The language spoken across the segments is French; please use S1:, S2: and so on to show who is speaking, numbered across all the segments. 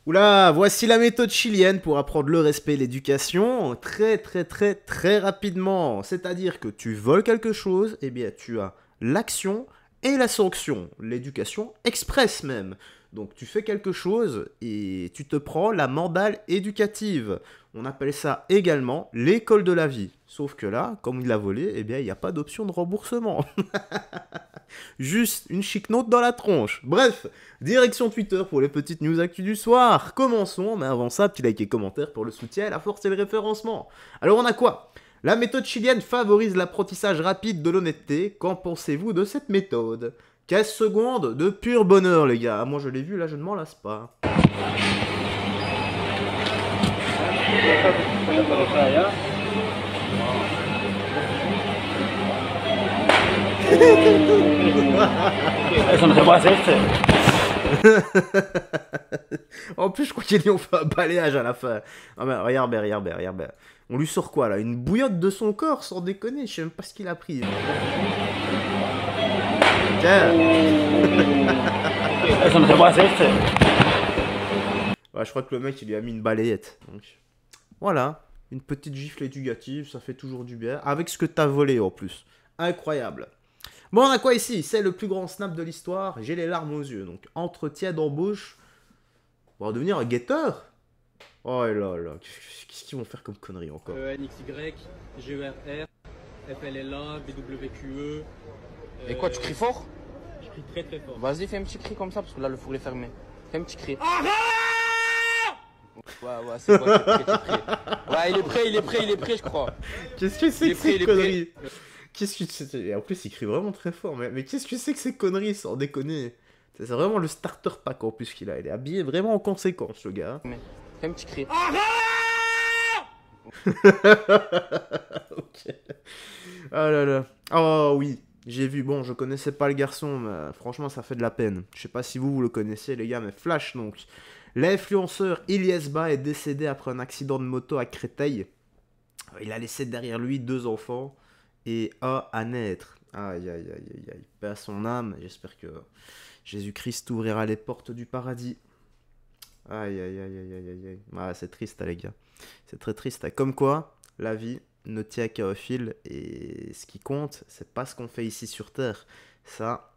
S1: Oula, voici la méthode chilienne pour apprendre le respect et l'éducation très rapidement. C'est-à-dire que tu voles quelque chose, eh bien tu as l'action et la sanction. L'éducation express même. Donc tu fais quelque chose et tu te prends la mandale éducative. On appelle ça également l'école de la vie. Sauf que là, comme il a volé, eh bien il n'y a pas d'option de remboursement. Juste une chic note dans la tronche. Bref, direction Twitter pour les petites news actu du soir. Commençons, mais avant ça, petit like et commentaire pour le soutien, la force et le référencement. Alors on a quoi? La méthode chilienne favorise l'apprentissage rapide de l'honnêteté. Qu'en pensez-vous de cette méthode? 15 secondes de pur bonheur, les gars. Moi, je l'ai vu, là, je ne m'en lasse pas. En plus, je crois qu'il ont fait un balayage à la fin. Ah ben, regarde. On lui sort quoi, là? Une bouillotte de son corps, sans déconner. Je sais même pas ce qu'il a pris. Tiens. Ouais, je crois que le mec, il lui a mis une balayette. Donc, voilà. Une petite gifle éducative, ça fait toujours du bien. Avec ce que t'as volé, en plus. Incroyable. Bon, on a quoi ici? C'est le plus grand snap de l'histoire. J'ai les larmes aux yeux. Donc, entretien d'embauche. On va devenir un guetteur. Oh là là. Qu'est-ce qu'ils vont faire comme conneries encore?
S2: NXY, GERR, FLLA, BWQE.
S3: Et quoi, tu cries fort?
S2: Je crie très fort.
S3: Vas-y, fais un petit cri comme ça, parce que là, le four est fermé. Fais un petit cri. Ouais, c'est quoi, ouais, il est prêt, je crois.
S1: Qu'est-ce que c'est que ces conneries? Qu'est-ce que c'est? En plus, il crie vraiment très fort. Mais qu'est-ce que c'est que ces conneries, sans déconner? C'est vraiment le starter pack en plus qu'il a. Il est habillé vraiment en conséquence, le gars.
S3: Fais un petit cri.
S1: Ok. Ah là là. Oh oui, j'ai vu. Bon, je connaissais pas le garçon, mais franchement, ça fait de la peine. Je sais pas si vous le connaissez, les gars, mais Flash, donc. L'influenceur Ilyes Ba est décédé après un accident de moto à Créteil. Il a laissé derrière lui 2 enfants et un à naître. Aïe. Paix à son âme. J'espère que Jésus-Christ ouvrira les portes du paradis. Aïe. Ah, c'est triste, les gars. C'est très triste. Comme quoi, la vie ne tient qu'à un fil. Et ce qui compte, c'est pas ce qu'on fait ici sur Terre. Ça,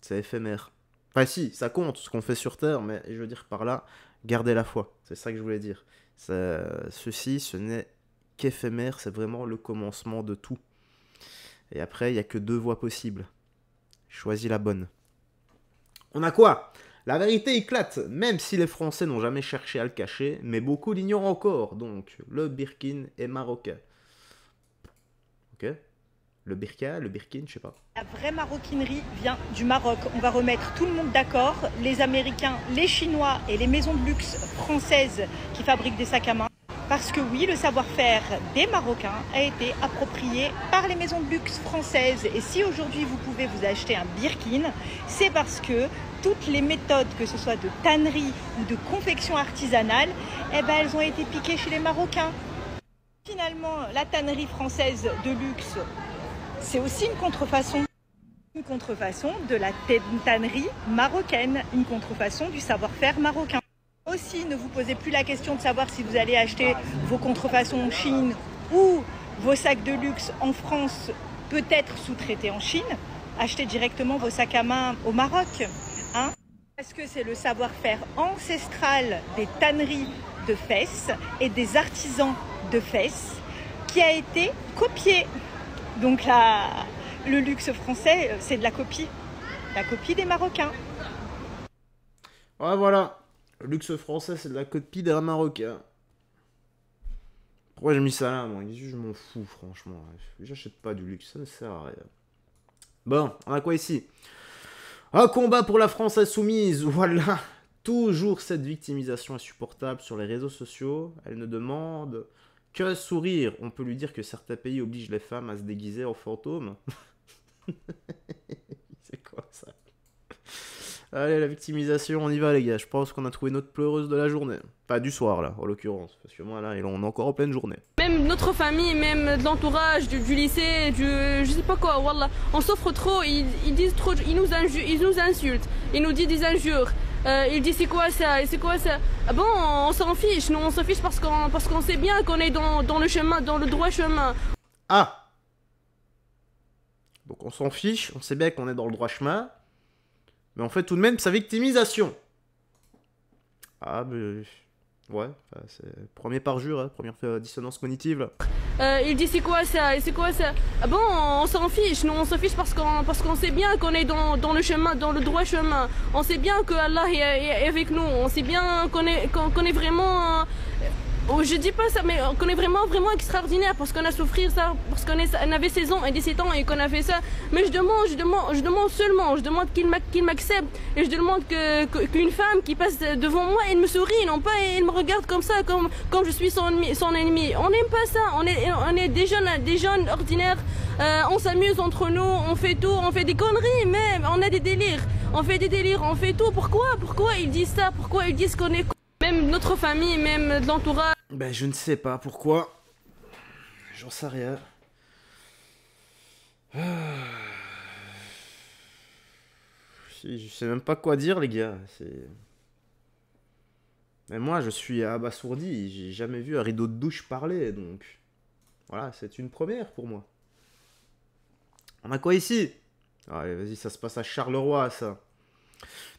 S1: c'est éphémère. Enfin si, ça compte ce qu'on fait sur Terre, mais je veux dire par là, gardez la foi. C'est ça que je voulais dire. Ceci, ce n'est qu'éphémère, c'est vraiment le commencement de tout. Et après, il n'y a que 2 voies possibles. Choisis la bonne. On a quoi? La vérité éclate, même si les Français n'ont jamais cherché à le cacher, mais beaucoup l'ignorent encore. Donc, le Birkin est marocain. Ok? Le Birkin, je sais pas.
S4: La vraie maroquinerie vient du Maroc. On va remettre tout le monde d'accord, les Américains, les Chinois et les maisons de luxe françaises qui fabriquent des sacs à main. Parce que oui, le savoir-faire des Marocains a été approprié par les maisons de luxe françaises. Et si aujourd'hui vous pouvez vous acheter un Birkin, c'est parce que toutes les méthodes, que ce soit de tannerie ou de confection artisanale, eh ben, elles ont été piquées chez les Marocains. Finalement, la tannerie française de luxe, c'est aussi une contrefaçon. Une contrefaçon de la tannerie marocaine, une contrefaçon du savoir-faire marocain. Aussi, ne vous posez plus la question de savoir si vous allez acheter vos contrefaçons en Chine ou vos sacs de luxe en France, peut-être sous-traités en Chine. Achetez directement vos sacs à main au Maroc. Hein? Parce que c'est le savoir-faire ancestral des tanneries de Fès et des artisans de Fès qui a été copié. Donc le luxe français, c'est de la copie des Marocains.
S1: Ouais, voilà. Le luxe français, c'est de la copie des Marocains. Pourquoi j'ai mis ça là, moi? Je m'en fous, franchement. J'achète pas du luxe, ça ne sert à rien. Bon, on a quoi ici? Un combat pour la France insoumise, voilà. Toujours cette victimisation insupportable sur les réseaux sociaux. Elle ne demande qu'un sourire. On peut lui dire que certains pays obligent les femmes à se déguiser en fantômes. C'est quoi ça? Allez, la victimisation, on y va les gars. Je pense qu'on a trouvé notre pleureuse de la journée. Enfin, du soir là, en l'occurrence. Parce que moi là, on est encore en pleine journée.
S5: Même notre famille, même de l'entourage, du lycée, je sais pas quoi, wallah. On souffre trop, ils disent trop, ils nous insultent, ils nous disent des injures. Il dit c'est quoi ça? C'est quoi ça? Ah bon, on s'en fiche. Nous, on s'en fiche parce qu'on sait bien qu'on est dans le chemin, dans le droit chemin.
S1: Ah! Donc on s'en fiche, on sait bien qu'on est dans le droit chemin. Mais on fait tout de même sa victimisation. Ah, mais... Ouais, enfin, c'est premier parjure, hein, première dissonance cognitive, là.
S5: Il dit c'est quoi ça? C'est quoi ça? Ah bon, on s'en fiche. Nous, on s'en fiche parce qu'on sait bien qu'on est dans le chemin, dans le droit chemin. On sait bien que Allah est avec nous. On sait bien qu'on est vraiment... Oh, je dis pas ça, mais qu'on est vraiment extraordinaire parce qu'on a souffert ça, parce qu'on avait 16 ans et 17 ans et qu'on a fait ça. Mais je demande seulement, je demande qu'il m'accepte et je demande qu'une femme qui passe devant moi, elle me sourit, non pas elle me regarde comme ça, comme je suis son ennemi. On n'aime pas ça, on est des jeunes ordinaires, on s'amuse entre nous, on fait tout, on fait des conneries, mais on a des délires. On fait des délires, on fait tout. Pourquoi ils disent ça? Pourquoi ils disent qu'on est... Même notre famille, même de l'entourage.
S1: Ben, je ne sais pas pourquoi. J'en sais rien. Je sais même pas quoi dire, les gars. Mais moi, je suis abasourdi. J'ai jamais vu un rideau de douche parler, donc... Voilà, c'est une première pour moi. On a quoi ici? Allez, vas-y, ça se passe à Charleroi, ça.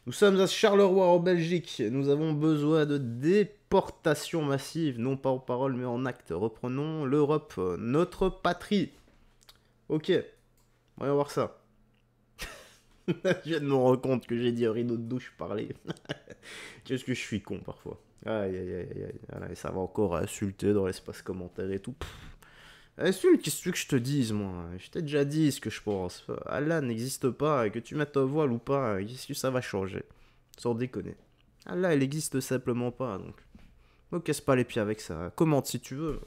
S1: Nous sommes à Charleroi, en Belgique. Nous avons besoin de déportation massive, non pas en parole, mais en acte. Reprenons l'Europe, notre patrie. Ok, voyons voir ça. Je viens de me rendre compte que j'ai dit un rideau de douche parler. Qu'est-ce que je suis con parfois. Aïe, aïe, aïe, aïe. Voilà, ça va encore insulter dans l'espace commentaire et tout. Insulte, qu'est-ce que tu veux que je te dise, moi? Je t'ai déjà dit ce que je pense. Allah n'existe pas, que tu mettes un voile ou pas, qu'est-ce que ça va changer? Sans déconner. Allah, elle existe simplement pas, donc... Me casse pas les pieds avec ça. Commente si tu veux.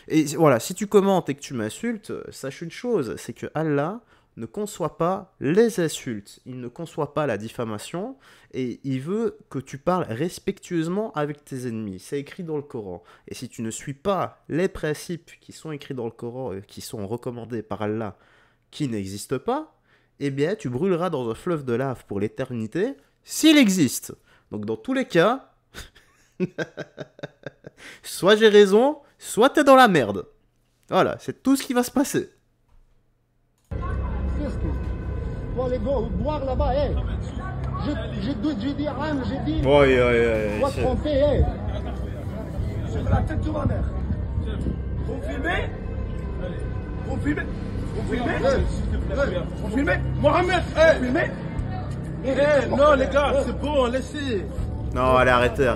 S1: Et voilà, si tu commentes et que tu m'insultes, sache une chose, c'est que Allah ne conçoit pas les insultes, il ne conçoit pas la diffamation, et il veut que tu parles respectueusement avec tes ennemis. C'est écrit dans le Coran. Et si tu ne suis pas les principes qui sont écrits dans le Coran, qui sont recommandés par Allah, qui n'existent pas, eh bien tu brûleras dans un fleuve de lave pour l'éternité, s'il existe. Donc dans tous les cas, soit j'ai raison, soit t'es dans la merde. Voilà, c'est tout ce qui va se passer.
S6: Bon, les gars, boire là-bas, hey. J'ai dit Ram, j'ai dit. Toi, tromper, hey. Sur la tête de ma mère. Vous filmez? Vous filmez? Vous filmez? Vous filmez? Mohamed, vous filmez? Non, les gars, c'est bon, laissez.
S1: Non, allez, arrêtez.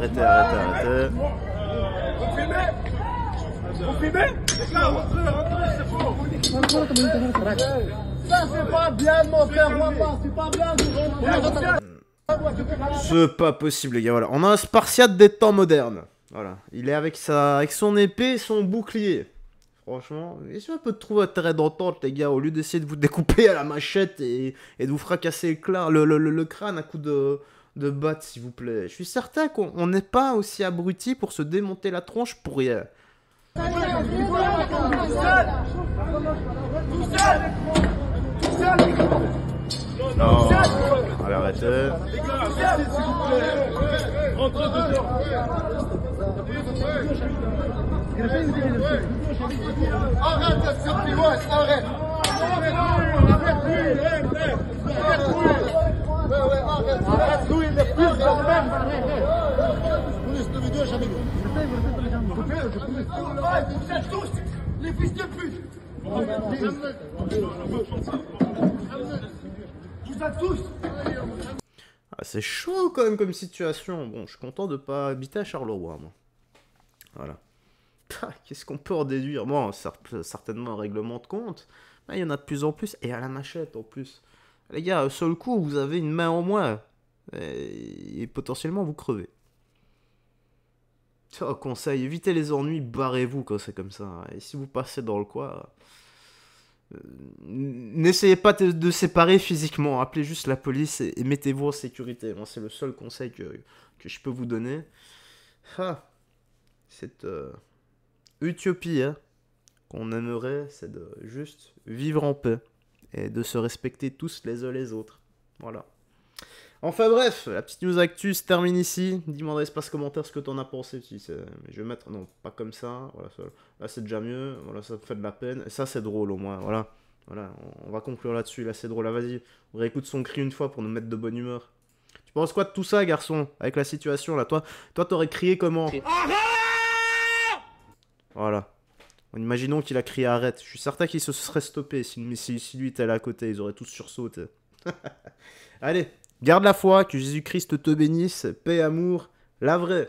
S6: Vous filmez? Vous filmez? Les gars, rentrez, c'est bon. Ça, c'est pas bien, mon frère, c'est pas bien.
S1: C'est pas possible, les gars, voilà. On a un Spartiate des temps modernes. Voilà. Il est avec son épée et son bouclier. Franchement, essayez un peu de trouver un terrain d'entente, les gars, au lieu d'essayer de vous découper à la machette et de vous fracasser le crâne à coups de batte, s'il vous plaît. Je suis certain qu'on n'est pas aussi abrutis pour se démonter la tronche pour rien. Non, allez, arrêtez.
S6: Arrête, arrête. Arrête-nous, il est plus quand même. Cette vidéo, jamais vu. Vous êtes tous les fils de pute. Vous êtes tous.
S1: Ah, c'est chaud quand même comme situation. Bon, je suis content de pas habiter à Charleroi, moi. Voilà. Qu'est-ce qu'on peut en déduire? Bon, certainement un règlement de compte. Mais il y en a de plus en plus. Et à la machette en plus. Les gars, un seul coup, vous avez une main en moins. Et potentiellement, vous crevez. Oh, conseil, évitez les ennuis, barrez-vous quand c'est comme ça. Et si vous passez dans le coin, n'essayez pas de séparer physiquement. Appelez juste la police et mettez-vous en sécurité. Moi, c'est le seul conseil que je peux vous donner. Cette utopie qu'on aimerait, c'est de juste vivre en paix et de se respecter tous les uns les autres. Voilà. Enfin bref, la petite news actu se termine ici. Dis-moi dans l'espace commentaire ce que t'en as pensé. Si je vais mettre, non, pas comme ça. Voilà, ça. Là c'est déjà mieux. Voilà, ça me fait de la peine. Et ça c'est drôle au moins. Voilà, on va conclure là-dessus. Là c'est drôle. Là vas-y, on réécoute son cri une fois pour nous mettre de bonne humeur. Tu penses quoi de tout ça, garçon? Avec la situation là, toi t'aurais crié comment? Voilà. Imaginons qu'il a crié arrête. Je suis certain qu'il se serait stoppé si lui était là à côté. Ils auraient tous sursauté. Allez, garde la foi, que Jésus-Christ te bénisse, paix, amour, la vraie.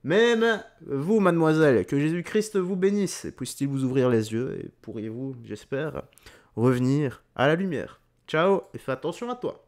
S1: Même vous, mademoiselle, que Jésus-Christ vous bénisse. Et puisse-t-il vous ouvrir les yeux et pourriez-vous, j'espère, revenir à la lumière. Ciao et fais attention à toi.